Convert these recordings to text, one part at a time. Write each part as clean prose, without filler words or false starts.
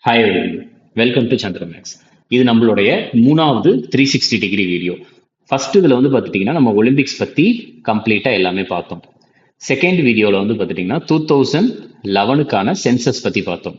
Hi welcome to சந்திரமேக்ஸ். இது நம்மளுடைய மூணாவது 360 டிகிரி வீடியோ. ஃபர்ஸ்ட் இதில் வந்து பார்த்துட்டிங்கன்னா நம்ம ஒலிம்பிக்ஸ் பற்றி கம்ப்ளீட்டாக எல்லாமே பார்த்தோம். செகண்ட் வீடியோவில் வந்து பார்த்துட்டிங்கன்னா 2011க்கான சென்சஸ் பற்றி பார்த்தோம்.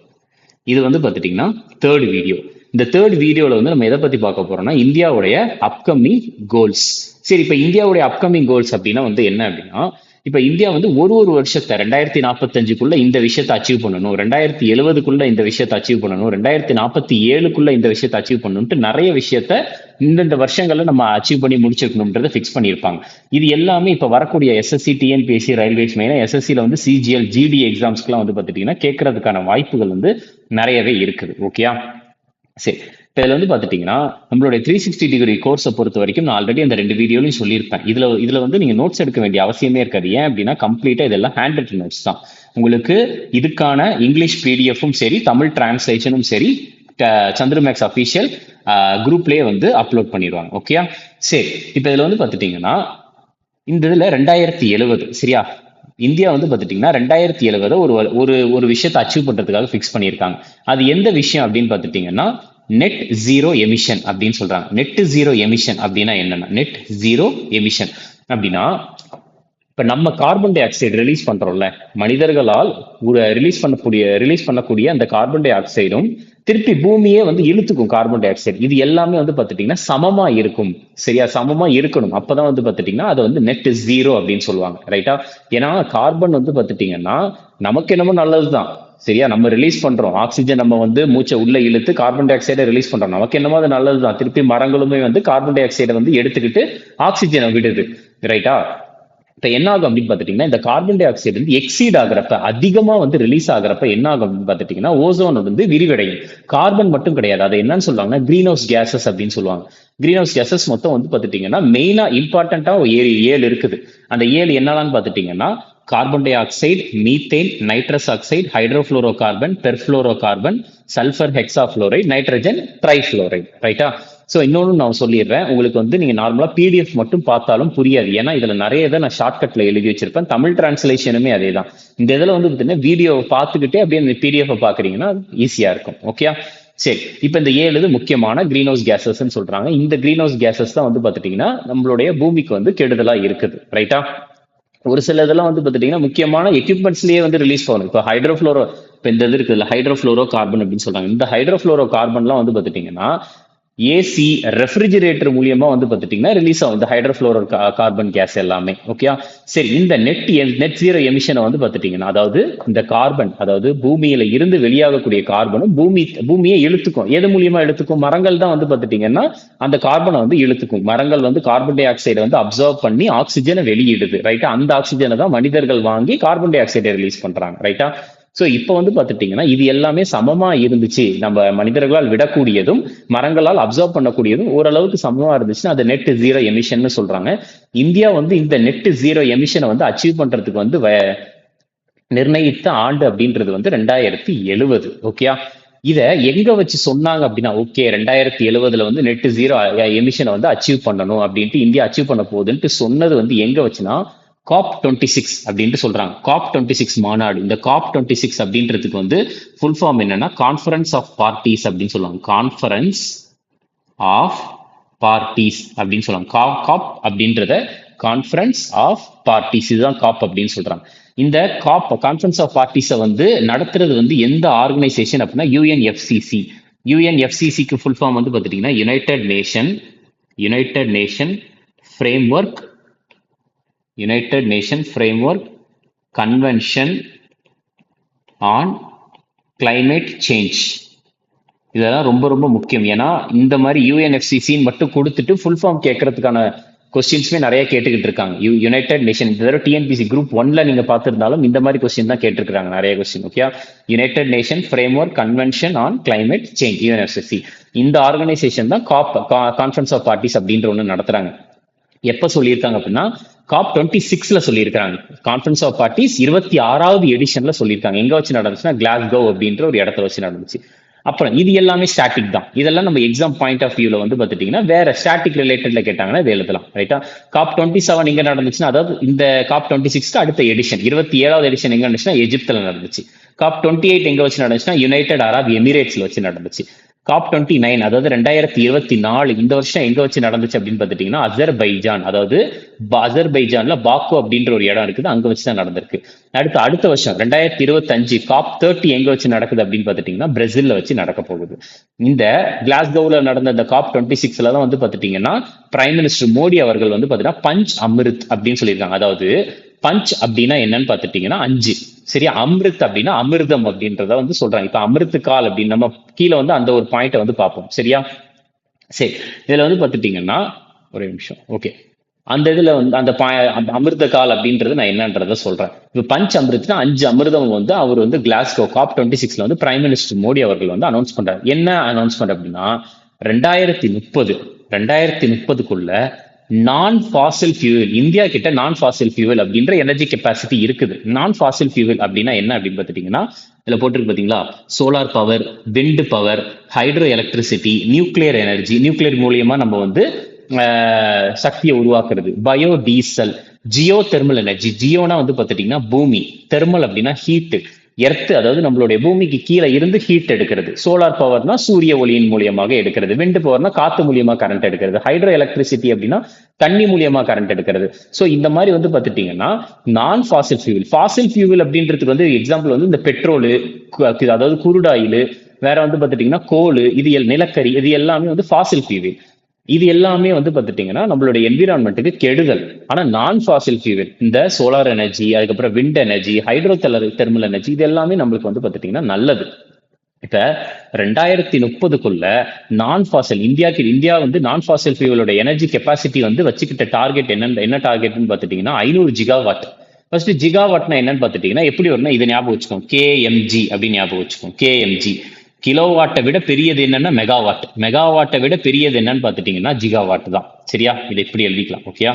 இது வந்து பார்த்துட்டிங்கன்னா தேர்ட் வீடியோ. இந்த தேர்ட் வீடியோவில் வந்து நம்ம எதை பற்றி பார்க்க போகிறோம்னா இந்தியாவுடைய அப்கமிங் கோல்ஸ். சரி, இப்போ இந்தியாவுடைய அப்கமிங் கோல்ஸ் அப்படின்னா வந்து என்ன அப்படின்னா, இப்ப இந்தியா வந்து ஒரு வருஷத்தை 2045க்குள்ள இந்த விஷயத்தை அச்சீவ் பண்ணணும், 2070க்குள்ள இந்த விஷயத்தை அச்சீவ் பண்ணணும், 2047க்குள்ள இந்த விஷயத்தை அச்சீவ் பண்ணணும்ட்டு நிறைய விஷயத்த இந்தந்த வருஷங்கள்ல நம்ம அச்சீவ் பண்ணி முடிச்சிருக்கணும்ன்றத ஃபிக்ஸ் பண்ணியிருப்பாங்க. இது எல்லாமே இப்ப வரக்கூடிய எஸ்எஸ்சி, டிஎன்பிஎஸ்சி, ரயில்வேஸ், மெயினா எஸ்எஸ்சில வந்து சிஜிஎல், ஜிடி எக்ஸாம்ஸ்க்குலாம் வந்து பாத்துட்டீங்கன்னா கேட்கறதுக்கான வாய்ப்புகள் வந்து நிறையவே இருக்குது. ஓகேயா, சரி. இப்போ இதில் வந்து பார்த்துட்டிங்கன்னா நம்மளுடைய 360 டிகிரி கோர்ஸை பொறுத்த வரைக்கும் நான் ஆல்ரெடி அந்த 2 வீடியோலையும் சொல்லியிருப்பேன். இதில் வந்து நீங்கள் நோட்ஸ் எடுக்க வேண்டிய அவசியமே இருக்காது. ஏன் அப்படின்னா கம்ப்ளீட்டாக இதெல்லாம் ஹேண்ட் ரிட்டன் நோட்ஸ் தான். உங்களுக்கு இதுக்கான இங்கிலீஷ் பிடிஎஃப்பும் சரி, தமிழ் டிரான்ஸ்லேஷனும் சரி, சந்திரமேக்ஸ் அஃபீஷியல் குரூப்லேயே வந்து அப்லோட் பண்ணிடுவாங்க. ஓகேயா, சரி. இப்போ இதில் வந்து பார்த்துட்டிங்கன்னா இந்த இதில் 2070 சரியா, இந்தியா வந்து பார்த்துட்டிங்கன்னா 2070 ஒரு விஷயத்தை அச்சீவ் பண்ணுறதுக்காக ஃபிக்ஸ் பண்ணியிருக்காங்க. அது எந்த விஷயம் அப்படின்னு பார்த்துட்டிங்கன்னா நெட் ஜீரோ எமிஷன் அப்படின்னு சொல்றாங்க. நெட் ஜீரோ எமிஷன் அப்படின்னா என்னன்னா, நெட் ஜீரோ எமிஷன் அப்படின்னா இப்ப நம்ம கார்பன் டை ஆக்சைடு ரிலீஸ் பண்றோம்ல, மனிதர்களால் ரிலீஸ் பண்ணக்கூடிய அந்த கார்பன் டை ஆக்சைடும் திருப்பி பூமியே வந்து இழுத்துக்கும் கார்பன் டை ஆக்சைடு. இது எல்லாமே வந்து பார்த்துட்டீங்கன்னா சமமா இருக்கும். சரியா, சமமா இருக்கணும். அப்பதான் வந்து பார்த்துட்டீங்கன்னா அதை வந்து நெட் ஜீரோ அப்படின்னு சொல்லுவாங்க. ரைட்டா, ஏன்னா கார்பன் வந்து பார்த்துட்டீங்கன்னா நமக்கு என்னமோ நல்லதுதான். சரியா, நம்ம ரிலீஸ் பண்றோம் ஆக்சிஜன், நம்ம வந்து மூச்சை உள்ள இழுத்து கார்பன் டை ஆக்சைடை ரிலீஸ் பண்றோம், நமக்கு என்னமோ அது நல்லதுதான். திருப்பி மரங்களுமே வந்து கார்பன் டை ஆக்சைடை வந்து எடுத்துக்கிட்டு ஆக்சிஜனை விடுது. ரைட்டா, இப்ப என்ன ஆகும் அப்படின்னு பாத்துட்டீங்கன்னா இந்த கார்பன் டை ஆக்சைடு வந்து எக்ஸீட் ஆகிறப்ப, அதிகமா வந்து ரிலீஸ் ஆகிறப்ப என்ன ஆகும் அப்படின்னு பாத்துட்டீங்கன்னா ஓசோன் வந்து விரிவடையும். கார்பன் மட்டும் கிடையாது, அது என்னன்னு சொல்லுவாங்கன்னா கிரீன் ஹவுஸ் கேசஸ் அப்படின்னு சொல்லுவாங்க. கிரீன் ஹவுஸ் கேசஸ் மொத்தம் வந்து பாத்துட்டீங்கன்னா மெயினா இம்பார்ட்டன்டா 7 இருக்குது. அந்த 7 என்னன்னு பாத்துட்டீங்கன்னா carbon dioxide, methane, nitrous oxide, hydrofluorocarbon, perfluorocarbon, sulphur hexafluoride, nitrogen trifluoride. ரைட்டா, ஸோ இன்னொன்று நான் சொல்லிடுறேன், உங்களுக்கு வந்து நீங்கள் நார்மலாக பிடிஎஃப் மட்டும் பார்த்தாலும் புரியாது. ஏன்னா இதில் நிறைய இதை நான் ஷார்ட்கட்டில் எழுதி வச்சிருப்பேன். தமிழ் டிரான்ஸ்லேஷனுமே அதே தான். இந்த இதில் வந்து பார்த்தீங்கன்னா வீடியோவை பார்த்துக்கிட்டே அப்படியே அந்த பிடிஎஃப் பார்க்குறீங்கன்னா ஈஸியாக இருக்கும். ஓகே, சரி. இப்போ இந்த 7 முக்கியமான கிரீன் ஹவுஸ் கேசஸ் சொல்றாங்க. இந்த கிரீன் ஹவுஸ் கேசஸ் தான் வந்து பார்த்துட்டீங்கன்னா நம்மளுடைய பூமிக்கு வந்து கெடுதலாக இருக்குது. ரைட்டா, ஒரு சில இதெல்லாம் வந்து பார்த்துட்டீங்கன்னா முக்கியமான எக்யூப்மெண்ட்ஸ்லேயே வந்து ரிலீஸ் ஆகும். இப்போ ஹைட்ரோஃப்ளோரோ, இப்போ இந்த இது இருக்குல்ல ஹைட்ரோஃப்ளோரோ கார்பன் அப்படின்னு சொல்றாங்க. இந்த ஹைட்ரோஃப்ளோரோ கார்பன்லாம் வந்து பார்த்துட்டீங்கன்னா ஏசி, ரெஃப்ரிஜிரேட்டர் மூலியமா வந்து பார்த்துட்டீங்கன்னா ரிலீஸ் ஆகும் இந்த ஹைட்ரோஃப்ளோரோ கார்பன் கேஸ் எல்லாமே. ஓகே, சரி. இந்த நெட் ஜீரோ எமிஷனை வந்து பார்த்துட்டீங்கன்னா அதாவது இந்த கார்பன், அதாவது பூமியில இருந்து வெளியாகக்கூடிய கார்பனும் பூமியை இழுத்துக்கும். எது மூலியமா இழுத்துக்கும்? மரங்கள் தான் வந்து பார்த்துட்டீங்கன்னா அந்த கார்பனை வந்து இழுத்துக்கும். மரங்கள் வந்து கார்பன் டை ஆக்சைடை வந்து அப்சர்வ் பண்ணி ஆக்சிஜனை வெளியிடுது. ரைட்டா, அந்த ஆக்சிஜனை தான் மனிதர்கள் வாங்கி கார்பன் டை ஆக்சைடை ரிலீஸ் பண்றாங்க. ரைட்டா, ஸோ இப்போ வந்து பார்த்துட்டீங்கன்னா இது எல்லாமே சமமா இருந்துச்சு, நம்ம மனிதர்களால் விடக்கூடியதும் மரங்களால் அப்சர்வ் பண்ணக்கூடியதும் ஓரளவுக்கு சமமா இருந்துச்சுன்னா அது நெட் ஜீரோ எமிஷன் சொல்றாங்க. இந்தியா வந்து இந்த நெட் ஜீரோ எமிஷனை வந்து அச்சீவ் பண்றதுக்கு வந்து நிர்ணயித்த ஆண்டு அப்படின்றது வந்து 2070. ஓகேயா, இத எங்க வச்சு சொன்னாங்க அப்படின்னா, ஓகே 2070 வந்து நெட் ஜீரோ எமிஷனை வந்து அச்சீவ் பண்ணணும் அப்படின்ட்டு இந்தியா அச்சீவ் பண்ண போகுதுன்ட்டு சொன்னது வந்து எங்க வச்சுன்னா COP26 அப்படின்ட்டு சொல்றாங்க. COP26 மாநாடு. இந்த COP26 அப்படின்றதுக்கு வந்து ஃபுல் ஃபார்ம் என்னன்னா கான்ஃபரன்ஸ் ஆஃப் பார்ட்டிஸ் அப்படின்னு சொல்லுவாங்க. கான்ஃபரன்ஸ் ஆஃப் பார்ட்டிஸ் அப்படின்னு சொல்லுவாங்க. காப் அப்படின்றத கான்ஃபரன்ஸ் ஆஃப் பார்ட்டிஸ், இதுதான் காப் அப்படின்னு சொல்றாங்க. இந்த கான்ஃபரன்ஸ் ஆஃப் பார்ட்டிஸை வந்து நடத்துறது வந்து எந்த ஆர்கனைசேஷன் அப்படின்னா யுஎன்எஃப்சிசி. யுஎன்எஃப்சிசிக்கு ஃபுல் ஃபார்ம் வந்து பார்த்துட்டீங்கன்னா United nation framework convention on climate change. இதெல்லாம் ரொம்ப ரொம்ப முக்கியம். ஏன்னா இந்த மாதிரி யுஎன்எஃப்சிசின்னு மட்டும் கொடுத்துட்டு ஃபுல் ஃபார்ம் கேட்கறதுக்கான கொஸ்டின்ஸுமே நிறைய கேட்டுக்கிட்டு இருக்காங்க. யுனைடெட் நேஷன் இந்த தடவை டிஎன்பிசி குரூப் 1ல நீங்க பார்த்திருந்தாலும் இந்த மாதிரி கொஸ்டின் தான் கேட்டிருக்காங்க, நிறைய question. Okay, united nation framework convention on climate change, UNFCCC. இந்த ஆர்கனைசேஷன் தான் கான்ஃபரன்ஸ் ஆஃப் பார்ட்டிஸ் அப்படின்ற ஒன்று நடத்துறாங்க. எப்ப சொல்லியிருக்காங்க அப்படின்னா COP26ல சொல்லியிருக்காங்க. கான்ஃபரன்ஸ் ஆஃப் பார்ட்டிஸ் 26வது எடிஷன்ல சொல்லியிருக்காங்க. எங்க வச்சு நடந்துச்சுன்னா கிளாஸ்கோ அப்படின்ற ஒரு இடத்த வச்சு நடந்துச்சு. அப்புறம் இது எல்லாமே ஸ்டாட்டிக் தான். இதெல்லாம் நம்ம எக்ஸாம் பாயிண்ட் ஆஃப் வியூல வந்து பார்த்துட்டீங்கன்னா வேற ஸ்டாட்டிக் ரிலேட்டட்ல கேட்டாங்கன்னா இதை எழுதலாம். ரைட்டா? COP27 எங்க நடந்துச்சுன்னா, அதாவது இந்த COP26க்கு அடுத்த எடிஷன் 27வது எடிஷன் எங்க நடந்துச்சுன்னா எஜிப்துல நடந்துச்சு. COP28 எங்க வச்சு நடந்துச்சுன்னா யுனைடெட் அரப் எமிரேட்ஸ்ல வச்சு நடந்துச்சு. COP29 அதாவது 2024 இந்த வருஷம் எங்க வச்சு நடந்துச்சு அப்படின்னு பார்த்துட்டீங்கன்னா அசர்பைஜான், அதாவது அசர்பைஜான்ல பாக்கு அப்படின்ற ஒரு இடம் இருக்குது, அங்க வச்சு தான் நடந்திருக்கு. அடுத்த வருஷம் 2025 COP30 எங்க வச்சு நடக்குது அப்படின்னு பார்த்துட்டீங்கன்னா பிரேசில்ல வச்சு நடக்க போகுது. இந்த கிளாஸ்கோவில் நடந்த இந்த COP26ல தான் வந்து பார்த்துட்டீங்கன்னா பிரைம் மினிஸ்டர் மோடி அவர்கள் வந்து பார்த்தீங்கன்னா பஞ்ச் அமிர்த் அப்படின்னு சொல்லியிருக்காங்க. அதாவது பஞ்ச் அப்படின்னா என்னன்னு பார்த்துட்டீங்கன்னா 5, சரியா? அமிர்த் அப்படின்னா அமிர்தம் அப்படின்றத வந்து சொல்றாங்க. இப்ப அமிர்த் கால் அப்படின்னு நம்ம கீழே வந்து அந்த ஒரு பாயிண்ட்டை வந்து பார்ப்போம், சரியா? சரி, இதுல வந்து பார்த்துட்டீங்கன்னா ஒரே நிமிஷம். ஓகே, அந்த இதுல வந்து அந்த அமிர்த கால் அப்படின்றது நான் என்னன்றத சொல்றேன். இப்ப பஞ்ச் அமிர்த்னா 5 அமிர்தம் வந்து அவர் வந்து கிளாஸ்கோ COP26ல வந்து பிரைம் மினிஸ்டர் மோடி அவர்கள் வந்து அனௌன்ஸ் பண்றாரு. என்ன அனௌன்ஸ்மெண்ட் அப்படின்னா 2030க்குள்ள நான் ஃபாசில் ஃபியூவல், இந்தியா கிட்ட நான் ஃபாசில் ஃபியூவல் அப்படின்ற எனர்ஜி கெப்பாசிட்டி இருக்குது. நான் ஃபாசில் ஃபியூவல் அப்படின்னா என்ன அப்படின்னு பார்த்துட்டீங்கன்னா இதுல போட்டிருக்கு பாத்தீங்களா, solar power, wind power, hydroelectricity, nuclear energy, nuclear மூலியமா நம்ம வந்து சக்தியை உருவாக்குறது, biodiesel, geothermal energy. ஜியோனா வந்து பார்த்துட்டீங்கன்னா பூமி, தெர்மல் அப்படின்னா ஹீட், எர்த் அதாவது நம்மளுடைய பூமிக்கு கீழே இருந்து ஹீட் எடுக்கிறது, சோலார் பவர்னா சூரிய ஒளியின் மூலியமாக எடுக்கிறது, விண்ட் பவர்னா காத்து மூலியமா கரண்ட் எடுக்கிறது, ஹைட்ரோ எலக்ட்ரிசிட்டி அப்படின்னா தண்ணி மூலியமா கரண்ட் எடுக்கிறது. ஸோ இந்த மாதிரி வந்து பார்த்துட்டீங்கன்னா நான் ஃபாசில் ஃபியூவல். ஃபாசில் ஃபியூவல் அப்படின்றதுக்கு வந்து எக்ஸாம்பிள் வந்து இந்த பெட்ரோலு, அதாவது குருடாயில், வேற வந்து பார்த்துட்டீங்கன்னா கோல், இது நிலக்கரி, இது எல்லாமே வந்து ஃபாசில் ஃபியூவல். இது எல்லாமே வந்து பார்த்துட்டீங்கன்னா நம்மளுடைய என்விரான்மெண்ட்டுக்கு கெடுதல். ஆனா நான் ஃபாசில் ஃபியூவல், இந்த சோலார் எனர்ஜி, அதுக்கப்புறம் wind energy, hydro thermal energy, இது எல்லாமே நம்மளுக்கு வந்து பார்த்துட்டீங்கன்னா நல்லது. இப்ப 2030க்குள்ள நான் ஃபாசில் இந்தியா வந்து நான் ஃபாசில் ஃபியூவலோட எனர்ஜி கெப்பாசிட்டி வந்து வச்சுக்கிட்ட டார்கெட் என்ன டார்கெட்னு பார்த்துட்டீங்கன்னா 500 ஜிகாவாட். ஃபர்ஸ்ட் ஜிகாவாட்னா என்னன்னு பார்த்துட்டீங்கன்னா எப்படி வரும்னா இதை ஞாபகம் வச்சுக்கோங்க, கேஎம்ஜி அப்படின்னு ஞாபகம் வச்சுக்கோங்க. கேஎம்ஜி கிலோவாட்டை விட பெரியது என்னன்னா மெகாவாட், மெகாவாட்டை விட பெரியது என்னன்னு பார்த்துட்டீங்கன்னா ஜிகாவாட் தான், சரியா? இதை எப்படி எழுதிக்கலாம், ஓகேயா?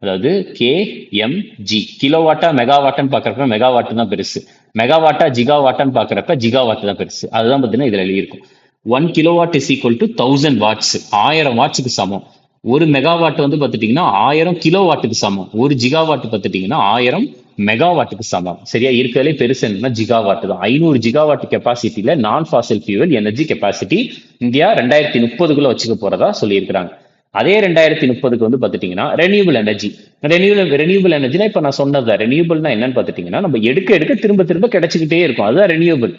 அதாவது கேஎம்ஜி, கிலோவாட்டா மெகாவாட்டன் பாக்குறப்ப மெகாவாட் தான் பெருசு, மெகாவாட்டா ஜிகாவாட்டான்னு பாக்குறப்ப ஜிகாவாட் தான் பெருசு. அதுதான் பார்த்தீங்கன்னா இதுல எழுதியிருக்கும். 1 kilowatt is equal to 1000 watts, 1000 வாட்ஸுக்கு சமம். ஒரு மெகாவாட் வந்து பார்த்துட்டீங்கன்னா 1000 கிலோவாட்டுக்கு சமம். ஒரு ஜிகாவாட் பார்த்துட்டீங்கன்னா 1000 மெகாவாட்டுக்கு சமம், சரியா? இருக்கிறதுலே பெருசு என்னன்னா ஜிகாவாட் தான். 500 ஜிகாவாட் கெப்பாசிட்டியில non fossil fuel energy capacity India 2030க்குள்ள வச்சுக்க போறதா சொல்லியிருக்கிறாங்க. அதே 2030க்கு வந்து பார்த்துட்டீங்கன்னா ரெனியூபிள் எனர்ஜி. ரெனியூபிள் எனர்ஜினா இப்ப நான் சொன்னது ரெனியூபிள்னா என்னன்னு பார்த்துட்டீங்கன்னா நம்ம எடுக்க திரும்ப திரும்ப கிடைச்சிக்கிட்டே இருக்கும், அதுதான் ரெனியூபிள்.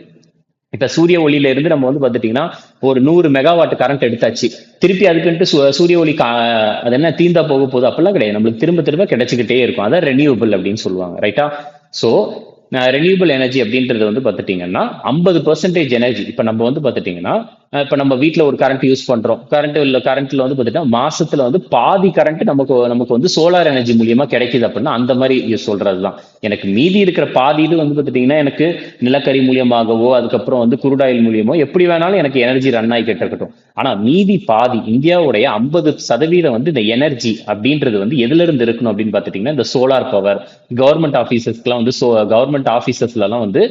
இப்ப சூரிய ஒளியில இருந்து நம்ம வந்து பார்த்துட்டீங்கன்னா ஒரு 100 மெகாவாட் கரண்ட் எடுத்தாச்சு, திருப்பி அதுக்குன்ட்டு சூரிய ஒளி அது என்ன தீந்தா போக போகுது அப்படிலாம் கிடையாது, நம்மளுக்கு திரும்ப திரும்ப கிடைச்சிக்கிட்டே இருக்கும், அதான் ரெனியூபிள் அப்படின்னு சொல்லுவாங்க, ரைட்டா? சோ ரெனியூபிள் எனர்ஜி அப்படின்றது வந்து பார்த்துட்டீங்கன்னா 50% எனர்ஜி. இப்ப நம்ம வந்து பார்த்துட்டீங்கன்னா இப்ப நம்ம வீட்டுல ஒரு கரண்ட் யூஸ் பண்றோம், கரண்ட்ல வந்து பார்த்துட்டீங்கன்னா மாசத்துல வந்து பாதி கரண்ட் நமக்கு வந்து சோலார் எனர்ஜி மூலியமா கிடைக்குது அப்படின்னா அந்த மாதிரி சொல்றதுதான். எனக்கு மீதி இருக்கிற பாதி இது வந்து பார்த்துட்டீங்கன்னா எனக்கு நிலக்கரி மூலியமாகவோ அதுக்கப்புறம் வந்து குருடாயில் மூலியமோ எப்படி வேணாலும் எனக்கு எனர்ஜி ரன் ஆகிக்கிட்டு இருக்கட்டும். ஆனா மீதி பாதி இந்தியாவுடைய 50% வந்து இந்த எனர்ஜி அப்படின்றது வந்து எதுல இருந்து இருக்கணும் அப்படின்னு பார்த்துட்டீங்கன்னா இந்த சோலார் பவர். கவர்மெண்ட் ஆபீசஸ்க்குலாம் வந்து கவர்மெண்ட் ஆபீசஸ்ல எல்லாம் வந்து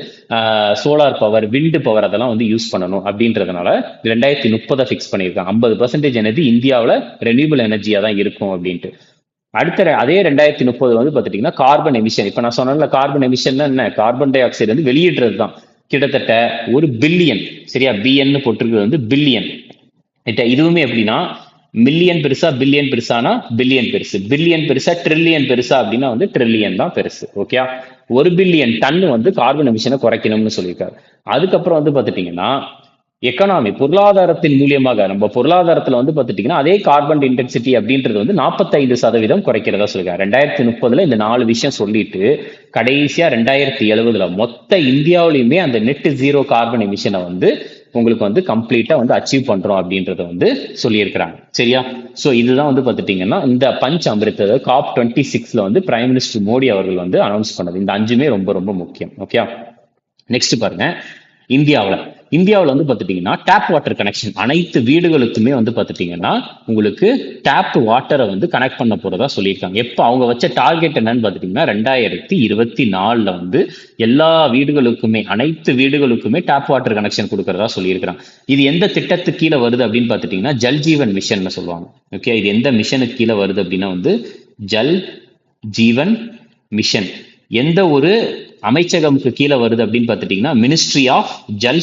சோலார் பவர், விண்ட் பவர் அதெல்லாம் வந்து யூஸ் பண்ணணும் அப்படின்றதுனால 2030 ஃபிக்ஸ் பண்ணியிருக்காங்க. 50% எனர்ஜி இந்தியாவில் ரெனியூபிள் எனர்ஜியா தான் இருக்கும் அப்படின்ட்டு. அடுத்த அதே 2030 வந்து பார்த்துட்டீங்கன்னா கார்பன் எமிஷன். இப்ப நான் சொன்னேன்ல கார்பன் எமிஷன் என்ன, கார்பன் டை ஆக்சைடு வந்து வெளியிடுறது தான். கிட்டத்தட்ட 1 பில்லியன், சரியா? பிஎன் போட்டிருக்கிறது வந்து பில்லியன். இதுவுமே எப்படின்னா மில்லியன் பெருசா பில்லியன் பெருசானா பில்லியன் பெருசு, பில்லியன் பெருசா ட்ரில்லியன் பெருசா அப்படின்னா வந்து ட்ரில்லியன் தான் பெருசு, ஓகே? 1 பில்லியன் டன் வந்து கார்பன் எமிஷனை குறைக்கணும்னு சொல்லியிருக்காரு. அதுக்கப்புறம் வந்து பார்த்துட்டீங்கன்னா எக்கனாமி, பொருளாதாரத்தின் மூலியமாக நம்ம பொருளாதாரத்துல வந்து பார்த்துட்டீங்கன்னா அதே கார்பன் இன்டென்சிட்டி அப்படின்றது வந்து 45% குறைக்கிறதா சொல்லிருக்காங்க 2030. இந்த 4 விஷயம் சொல்லிட்டு கடைசியா 2070 மொத்த இந்தியாவிலுமே அந்த நெட் ஜீரோ கார்பன் எமிஷனை வந்து உங்களுக்கு வந்து கம்ப்ளீட்டா வந்து அச்சீவ் பண்றோம் அப்படின்றத வந்து சொல்லியிருக்கிறாங்க, சரியா? சோ இதுதான் வந்து பார்த்துட்டீங்கன்னா இந்த பஞ்ச் அமிர்த் COP26ல வந்து பிரைம் மினிஸ்டர் மோடி அவர்கள் வந்து அனௌன்ஸ் பண்ணது. இந்த 5மே ரொம்ப ரொம்ப முக்கியம், ஓகே? நெக்ஸ்ட் பாருங்க, இந்தியாவில் வந்து பார்த்துட்டீங்கன்னா டேப் வாட்டர் கனெக்ஷன் அனைத்து வீடுகளுக்குமே வந்து பார்த்துட்டீங்கன்னா உங்களுக்கு டேப் வாட்டரை வந்து கனெக்ட் பண்ண போறதா சொல்லியிருக்காங்க. எப்போ அவங்க வச்ச டார்கெட் என்னன்னு பார்த்துட்டீங்கன்னா 2024 வந்து எல்லா வீடுகளுக்குமே அனைத்து வீடுகளுக்குமே டேப் வாட்டர் கனெக்ஷன் கொடுக்கறதா சொல்லியிருக்கிறாங்க. இது எந்த திட்டத்துக்கு கீழே வருது அப்படின்னு பார்த்துட்டீங்கன்னா ஜல் ஜீவன் மிஷன் சொல்லுவாங்க. ஓகே, இது எந்த மிஷனுக்கு கீழே வருது அப்படின்னா வந்து ஜல் ஜீவன் மிஷன். எந்த ஒரு அமைச்சகமுக்கு கீழே வருது அப்படின்னு பார்த்துட்டீங்கன்னா மினிஸ்ட்ரி ஆஃப் ஜல்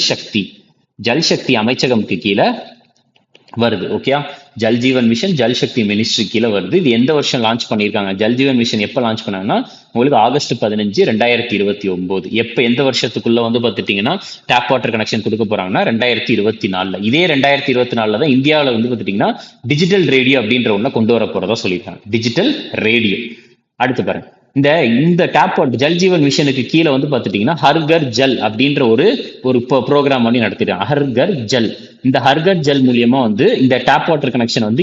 சக்தி அமைச்சகமுக்கு கீழே வருது. Okay, Jal Jeevan mission Jal Shakti ministry கீழே வருது. இது எந்த வருஷம் லான்ச் பண்ணியிருக்காங்க? ஜல் ஜீவன் மிஷன் எப்போ லான்ச் பண்ணாங்கன்னா உங்களுக்கு ஆகஸ்ட் 15, 2029. எப்போ எந்த வருஷத்துக்குள்ள வந்து பார்த்துட்டீங்கன்னா டேப் வாட்டர் கனெக்ஷன் கொடுக்க போறாங்கன்னா 2024. இதே 2024 தான் இந்தியாவில் வந்து பார்த்துட்டீங்கன்னா டிஜிட்டல் ரேடியோ அப்படின்ற ஒண்ண கொண்டு வர போறதா சொல்லியிருக்காங்க. Digital radio. அடுத்து பாருங்க, இந்த டேப் வாட்டர் ஜல் ஜீவன் மிஷனுக்கு கீழே வந்து பார்த்துட்டீங்கன்னா ஹர்கர் ஜல் அப்படின்ற ஒரு ப்ரோக்ராம் பண்ணி நடத்திருக்காங்க. ஹர்கர் ஜல். இந்த ஹர்கர் ஜல் மூலியமா வந்து இந்த டேப் வாட்டர் கனெக்ஷன் வந்து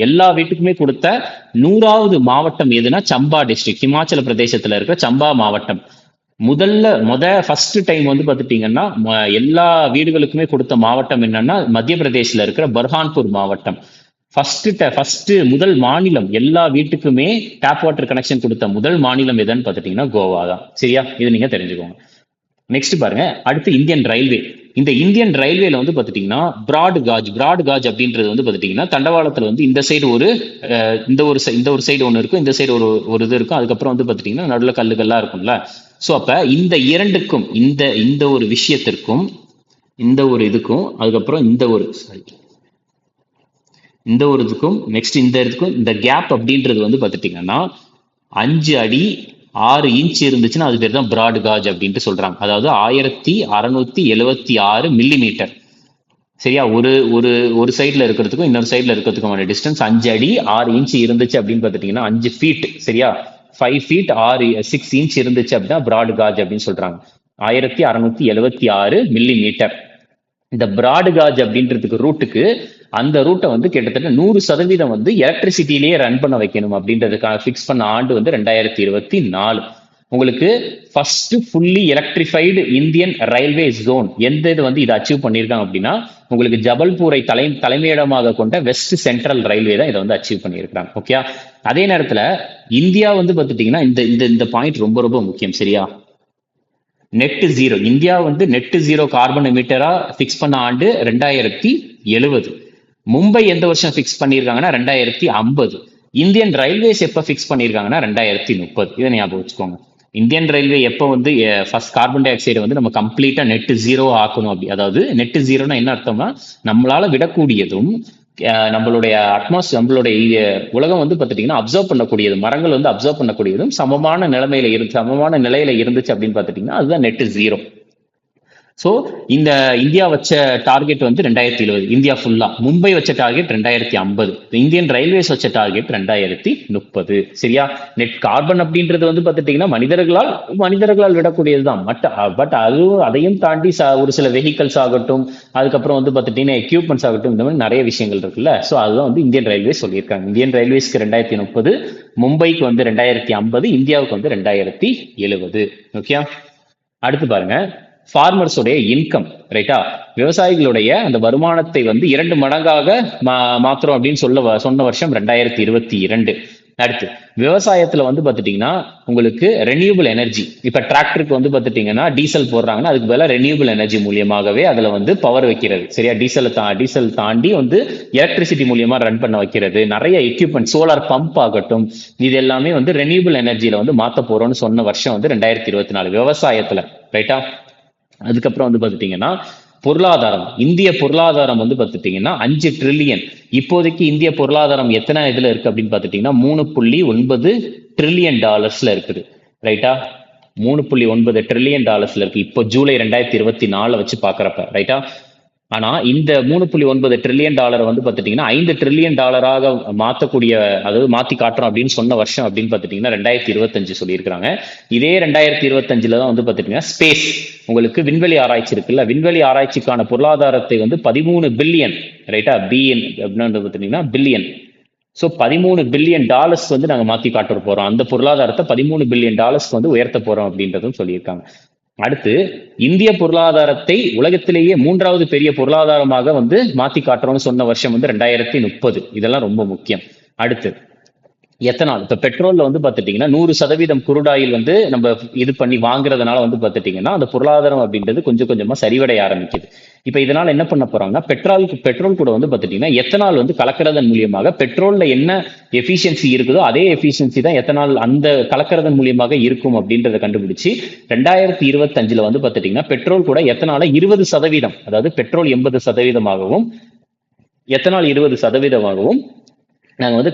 எல்லா வீட்டுக்குமே கொடுத்த 100வது மாவட்டம் எதுனா சம்பா டிஸ்ட்ரிக்ட், ஹிமாச்சல பிரதேசத்துல இருக்கிற சம்பா மாவட்டம். ஃபர்ஸ்ட் டைம் வந்து பார்த்துட்டீங்கன்னா எல்லா வீடுகளுக்குமே கொடுத்த மாவட்டம் என்னன்னா மத்திய பிரதேசல இருக்கிற பர்ஹான்பூர் மாவட்டம். முதல் மாநிலம் எல்லா வீட்டுக்குமே டேப் வாட்டர் கனெக்ஷன் கொடுத்த முதல் மாநிலம் எதுன்னு பார்த்துட்டீங்கன்னா கோவா தான். சரியா, இது நீங்க தெரிஞ்சுக்கோங்க. நெக்ஸ்ட் பாருங்க, அடுத்து இந்தியன் ரயில்வே. இந்த இந்தியன் ரயில்வேல வந்து பார்த்துட்டீங்கன்னா பிராட் காஜ் அப்படின்றது வந்து பார்த்துட்டீங்கன்னா தண்டவாளத்துல வந்து இந்த சைடு இந்த ஒரு சைடு ஒன்று இருக்கும், இந்த சைடு ஒரு இது இருக்கும், அதுக்கப்புறம் வந்து பார்த்துட்டீங்கன்னா நடுவில் கல்லுகள்லாம் இருக்கும்ல. ஸோ அப்ப இந்த இரண்டுக்கும் இந்த ஒரு விஷயத்திற்கும் இந்த ஒரு இதுக்கும் அதுக்கப்புறம் இந்த ஒரு இதுக்கும் நெக்ஸ்ட் இந்த இதுக்கும் இந்த கேப் அப்படின்றது வந்து பார்த்துட்டீங்கன்னா 5 அடி 6 இன்ச் இருந்துச்சுன்னா அது பேர் தான் பிராட் காஜ் அப்படின்ட்டு சொல்றாங்க. அதாவது 1676 மில்லிமீட்டர். சரியா, ஒரு சைட்ல இருக்கிறதுக்கும் இன்னொரு சைட்ல இருக்கிறதுக்குமான டிஸ்டன்ஸ் 5 அடி 6 இன்ச் இருந்துச்சு அப்படின்னு பார்த்துட்டீங்கன்னா 5 ஃபீட். சரியா, 5 ஃபீட் 6 இன்ச் இருந்துச்சு அப்படின்னா பிராட் காஜ் அப்படின்னு சொல்றாங்க. 1676 மில்லிமீட்டர். இந்த பிராட் காஜ் அப்படின்றதுக்கு ரூட்டுக்கு அந்த ரூட்டை வந்து கிட்டத்தட்ட 100% வந்து எலக்ட்ரிசிட்டிலேயே ரன் பண்ண வைக்கணும் அப்படின்றதுக்காக ஃபிக்ஸ் பண்ண ஆண்டு வந்து 2024. உங்களுக்கு first fully electrified Indian railway zone எந்த இது வந்து இதை அச்சீவ் பண்ணியிருக்காங்க அப்படின்னா உங்களுக்கு ஜபல்பூரை தலைமையிடமாக கொண்ட வெஸ்ட் சென்ட்ரல் ரயில்வே தான் இதை வந்து அச்சீவ் பண்ணியிருக்காங்க. ஓகே, அதே நேரத்துல இந்தியா வந்து பார்த்துட்டீங்கன்னா இந்த பாயிண்ட் ரொம்ப ரொம்ப முக்கியம். சரியா, நெட் ஜீரோ. இந்தியா வந்து நெட் ஜீரோ கார்பன் எமிட்டரா ஃபிக்ஸ் பண்ண ஆண்டு 2070. மும்பை எந்த வருஷம் ஃபிக்ஸ் பண்ணியிருக்காங்கன்னா 2050. இந்தியன் ரயில்வேஸ் எப்போ ஃபிக்ஸ் பண்ணியிருக்காங்கன்னா 2030. இதை ஞாபகம் வச்சுக்கோங்க. இந்தியன் ரயில்வே எப்போ வந்து ஃபர்ஸ்ட் கார்பன் டை ஆக்சைடை வந்து நம்ம கம்ப்ளீட்டா நெட் ஜீரோ ஆக்கணும் அப்படி. அதாவது நெட் ஜீரோனா என்ன அர்த்தம்னா நம்மளால விடக்கூடியதும் நம்மளுடைய நம்மளுடைய உலகம் வந்து பார்த்துட்டீங்கன்னா அப்சர்வ் பண்ணக்கூடியது, மரங்கள் வந்து அப்சர்வ் பண்ணக்கூடியதும் சமமான நிலையில இருந்துச்சு அப்படின்னு பார்த்துட்டீங்கன்னா அதுதான் நெட் ஜீரோ. ஸோ இந்த இந்தியா வச்ச டார்கெட் வந்து 2070 இந்தியா ஃபுல்லா. மும்பை வச்ச டார்கெட் 2050. இந்தியன் ரயில்வேஸ் வச்ச டார்கெட் 2030. சரியா, நெட் கார்பன் அப்படின்றது வந்து பார்த்துட்டீங்கன்னா மனிதர்களால் விடக்கூடியதுதான். பட் அதையும் தாண்டி ஒரு சில வெஹிக்கல்ஸ் ஆகட்டும், அதுக்கப்புறம் வந்து பார்த்துட்டீங்கன்னா எக்யூப்மெண்ட்ஸ் ஆகட்டும், இந்த மாதிரி நிறைய விஷயங்கள் இருக்குல்ல. ஸோ அதுதான் வந்து இந்தியன் ரயில்வேஸ் சொல்லியிருக்காங்க. இந்தியன் ரயில்வேஸ்க்கு 2030, மும்பைக்கு வந்து 2050, இந்தியாவுக்கு வந்து 2070. ஓகே, அடுத்து பாருங்க, ஃபார்மர்ஸோடைய இன்கம். ரைட்டா, விவசாயிகளுடைய அந்த வருமானத்தை வந்து 2 மடங்காக மாத்திரம் அப்படின்னு சொன்ன வருஷம் 2022. அடுத்து விவசாயத்துல வந்து பாத்துட்டீங்கன்னா உங்களுக்கு ரெனியூபிள் எனர்ஜி. இப்ப டிராக்டருக்கு வந்து பாத்துட்டீங்கன்னா டீசல் போடுறாங்கன்னா அதுக்கு பதிலா ரெனியூபிள் எனர்ஜி மூலியமாகவே அதுல வந்து பவர் வைக்கிறது. சரியா, டீசல் தாண்டி வந்து எலக்ட்ரிசிட்டி மூலியமா ரன் பண்ண வைக்கிறது. நிறைய எக்யூப்மெண்ட், சோலார் பம்ப் ஆகட்டும், இது எல்லாமே வந்து ரெனியூபிள் எனர்ஜியில வந்து மாத்த போறோம்னு சொன்ன வருஷம் வந்து 2024 விவசாயத்துல. ரைட்டா, அதுக்கப்புறம் வந்து பார்த்துட்டீங்கன்னா பொருளாதாரம். இந்திய பொருளாதாரம் வந்து பார்த்துட்டீங்கன்னா 5 ட்ரில்லியன். இப்போதைக்கு இந்திய பொருளாதாரம் எத்தனை இதுல இருக்கு அப்படின்னு பார்த்துட்டீங்கன்னா $3.9 ட்ரில்லியன் இருக்குது. ரைட்டா, $3.9 ட்ரில்லியன் இருக்கு இப்போ ஜூலை 2024 வச்சு பாக்குறப்ப. ரைட்டா, ஆனா இந்த $3.9 ட்ரில்லியன் வந்து பார்த்துட்டீங்கன்னா $5 ட்ரில்லியன் மாத்தக்கூடிய, அதாவது மாத்தி காட்டுறோம் அப்படின்னு சொன்ன வருஷம் அப்படின்னு பார்த்துட்டீங்கன்னா 2025 சொல்லியிருக்காங்க. இதே 2025 தான் வந்து பார்த்துட்டீங்கன்னா ஸ்பேஸ், உங்களுக்கு விண்வெளி ஆராய்ச்சி இருக்குல்ல, விண்வெளி ஆராய்ச்சிக்கான பொருளாதாரத்தை வந்து 13 பில்லியன். ரைட்டா, பிஎன் அப்படின்னு பார்த்துட்டீங்கன்னா பில்லியன். ஸோ $13 பில்லியன் வந்து நாங்கள் மாற்றி காட்ட போறோம். அந்த பொருளாதாரத்தை $13 பில்லியன் வந்து உயர்த்த போறோம் அப்படின்றதும் சொல்லியிருக்காங்க. அடுத்து இந்திய பொருளாதாரத்தை உலகத்திலேயே 3வது பெரிய பொருளாதாரமாக வந்து மாத்தி காட்டுறோம்னு சொன்ன வருஷம் வந்து 2030. இதெல்லாம் ரொம்ப முக்கியம். அடுத்து எத்தனால். இப்ப பெட்ரோல்ல வந்து பாத்துட்டீங்கன்னா 100% குருடாயில் வந்து நம்ம இது பண்ணி வாங்குறதுனால வந்து பாத்துட்டீங்கன்னா அந்த பொருளாதாரம் அப்படின்றது கொஞ்சம் கொஞ்சமா சரிவடைய ஆரம்பிக்குது. இப்ப இதனால என்ன பண்ண போறாங்கன்னா பெட்ரோல் கூட வந்து பாத்துட்டீங்கன்னா எத்தனால் வந்து கலக்கிறதன் மூலியமாக பெட்ரோல்ல என்ன எஃபிஷியன்சி இருக்குதோ அதே எஃபிஷியன்சி தான் எத்தனால் அந்த கலக்கிறதன் மூலியமாக இருக்கும் அப்படின்றத கண்டுபிடிச்சு 2025 வந்து பாத்துட்டீங்கன்னா பெட்ரோல் கூட எத்தனால 20%, அதாவது பெட்ரோல் 80%ஆகவும் எத்தனால் 20%ஆகவும் நாங்க வந்து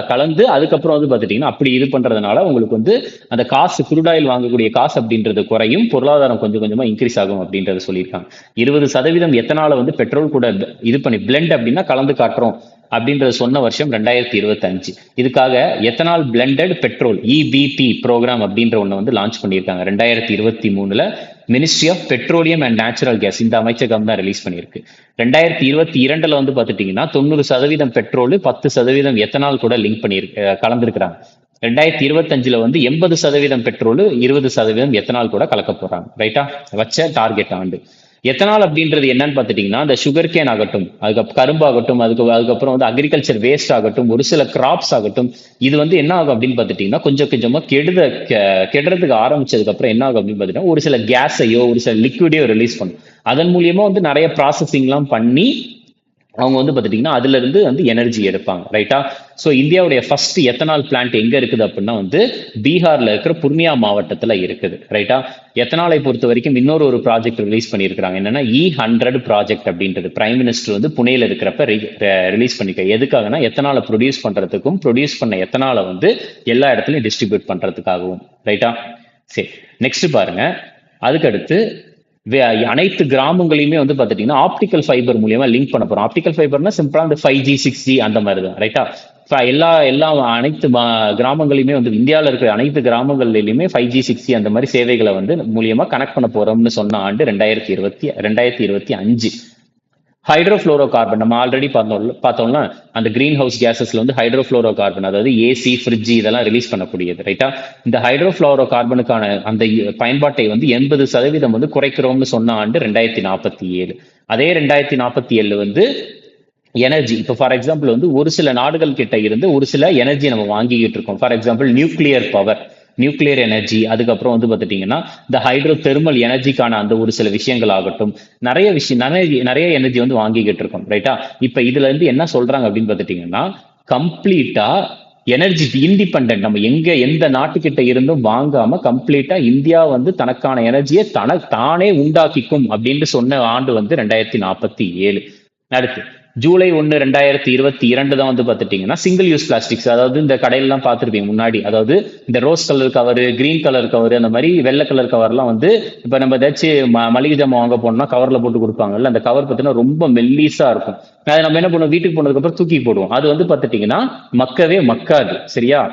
கலந்து அதுக்கப்புறம் வந்து பாத்துட்டீங்கன்னா அப்படி இது பண்றதுனால உங்களுக்கு வந்து அந்த காசு குருடாயில் வாங்கக்கூடிய காசு அப்படின்றது குறையும், பொருளாதாரம் கொஞ்சம் கொஞ்சமா இன்க்ரீஸ் ஆகும் அப்படின்றத சொல்லியிருக்காங்க. 20% எத்தனால வந்து பெட்ரோல் கூட இது பண்ணி பிளெண்ட் அப்படின்னா கலந்து காட்டுறோம் அப்படின்றத சொன்ன வருஷம் 2025. இதுக்காக ethanol blended petrol EBP programme அப்படின்ற ஒண்ணு வந்து லான்ச் பண்ணியிருக்காங்க 2023. Ministry of petroleum and natural gas இந்த அமைச்சகம் தான் ரிலீஸ் பண்ணியிருக்கு. 2022 வந்து பாத்துட்டீங்கன்னா 90% பெட்ரோல் 10% எத்தனால் கூட லிங்க் பண்ணியிருக்கு, கலந்துருக்கிறாங்க. 2025 வந்து 80% பெட்ரோல் 20% எத்தனால் கூட கலக்க போறாங்க. ரைட்டா, வச்ச டார்கெட் ஆண்டு. எத்தனால் அப்படின்றது என்னன்னு பாத்துட்டீங்கன்னா அந்த சுகர் கேன் ஆகட்டும், கரும்பு ஆகட்டும், அதுக்கப்புறம் வந்து அக்ரிகல்ச்சர் வேஸ்ட் ஆகட்டும், ஒரு சில கிராப்ஸ் ஆகட்டும், இது வந்து என்ன ஆகும் அப்படின்னு பாத்துட்டீங்கன்னா கொஞ்சம் கொஞ்சமா கெடுறதுக்கு ஆரம்பிச்சதுக்கு அப்புறம் என்ன ஆகும் அப்படின்னு பாத்தீங்கன்னா ஒரு சில கேஸையோ ஒரு சில லிக்விடையோ ரிலீஸ் பண்ணும். அதன் மூலியமா வந்து நிறைய ப்ராசஸிங் எல்லாம் பண்ணி அவங்க வந்து பாத்துட்டீங்கன்னா அதுல இருந்து வந்து எனர்ஜி எடுப்பாங்க. ரைட்டா, சோ இந்தியாவுடைய ஃபர்ஸ்ட் எத்தனால் பிளான்ட் எங்க இருக்குது அப்படின்னா வந்து பீகார்ல இருக்கிற புர்னியா மாவட்டத்துல இருக்குது. ரைட்டா, எத்தனாலை பொறுத்த வரைக்கும் ஒரு ப்ராஜெக்ட் ரிலீஸ் பண்ணியிருக்காங்க, என்னன்னா E100 ப்ராஜெக்ட் அப்படின்றது பிரைம் மினிஸ்டர் வந்து புனேல இருக்கிறப்ப ரிலீஸ் பண்ணிக்க. எதுக்காகனா எத்தனாலை ப்ரொடியூஸ் பண்றதுக்கும் ப்ரொடியூஸ் பண்ண எத்தனாலை வந்து எல்லா இடத்துலயும் டிஸ்ட்ரிபியூட் பண்றதுக்காகவும். ரைட்டா, சரி நெக்ஸ்ட் பாருங்க. அதுக்கடுத்து அனைத்து கிராமங்களையுமே வந்து பாத்துட்டீங்கன்னா ஆப்டிக்கல் ஃபைபர் மூலியமா லிங்க் பண்ண போறோம். ஆப்டிக்கல் ஃபைபர்னா சிம்பிளா அந்த 5G 6G அந்த மாதிரி தான். ரைட்டா, அனைத்து கிராமங்களையுமே வந்து இந்தியாவில் இருக்கிற அனைத்து கிராமங்களிலுமே 5G 6G அந்த மாதிரி சேவைகளை வந்து மூலியமா கனெக்ட் பண்ண போறோம்னு சொன்ன ஆண்டு 2025. ஹைட்ரோஃப்ளோரோ கார்பன் நம்ம ஆல்ரெடி பார்த்தோம்னா அந்த கிரீன் ஹவுஸ் கேசஸ்ல வந்து ஹைட்ரோஃப்ளோரோ கார்பன், அதாவது ஏசி ஃப்ரிட்ஜ் இதெல்லாம் ரிலீஸ் பண்ணக்கூடியது. ரைட்டா, இந்த ஹைட்ரோஃப்ளோரோ கார்பனுக்கான அந்த பயன்பாட்டை வந்து 80% வந்து குறைக்கிறோம்னு சொன்ன ஆண்டு 2047. அதே 2047 வந்து எனர்ஜி, இப்போ ஃபார் எக்ஸாம்பிள் வந்து ஒரு சில நாடுகள் கிட்ட இருந்து ஒரு சில எனர்ஜி நம்ம வாங்கிக்கிட்டு இருக்கோம். ஃபார் எக்ஸாம்பிள் நியூக்ளியர் எனர்ஜி, அதுக்கப்புறம் வந்து பாத்துட்டீங்கன்னா இந்த ஹைட்ரோ தெர்மல் எனர்ஜிக்கான அந்த ஒரு சில விஷயங்கள் ஆகட்டும், நிறைய எனர்ஜி வந்து வாங்கிக்கிட்டு இருக்கோம். ரைட்டா, இப்ப இதுல இருந்து என்ன சொல்றாங்க அப்படின்னு பாத்துட்டீங்கன்னா கம்ப்ளீட்டா எனர்ஜி இண்டிபெண்ட், நம்ம எந்த நாட்டுக்கிட்ட இருந்தும் வாங்காம கம்ப்ளீட்டா இந்தியா வந்து தனக்கான எனர்ஜியை தானே உண்டாக்கிக்கும் அப்படின்னு சொன்ன ஆண்டு வந்து 2047. அடுத்து ஜூலை 1, 2022 தான் வந்து பாத்துட்டீங்கன்னா சிங்கிள் யூஸ் பிளாஸ்டிக்ஸ், அதாவது இந்த கடையிலாம் பார்த்துருப்பீங்க முன்னாடி, அதாவது இந்த rose colour cover, green colour cover, அந்த மாதிரி வெள்ளை கலர் கவர்லாம் வந்து இப்ப நம்ம ஏதாச்சும் மளிகை ஜாமான் வாங்க போனோம்னா கவர்ல போட்டு கொடுப்பாங்கல்ல, அந்த கவர் பார்த்தீங்கன்னா ரொம்ப மெல்லீஸா இருக்கும். அதை நம்ம என்ன பண்ணுவோம், வீட்டுக்கு போனதுக்கு அப்புறம் தூக்கி போடுவோம். அது வந்து பாத்துட்டீங்கன்னா மக்கவே மக்காது. சரியா,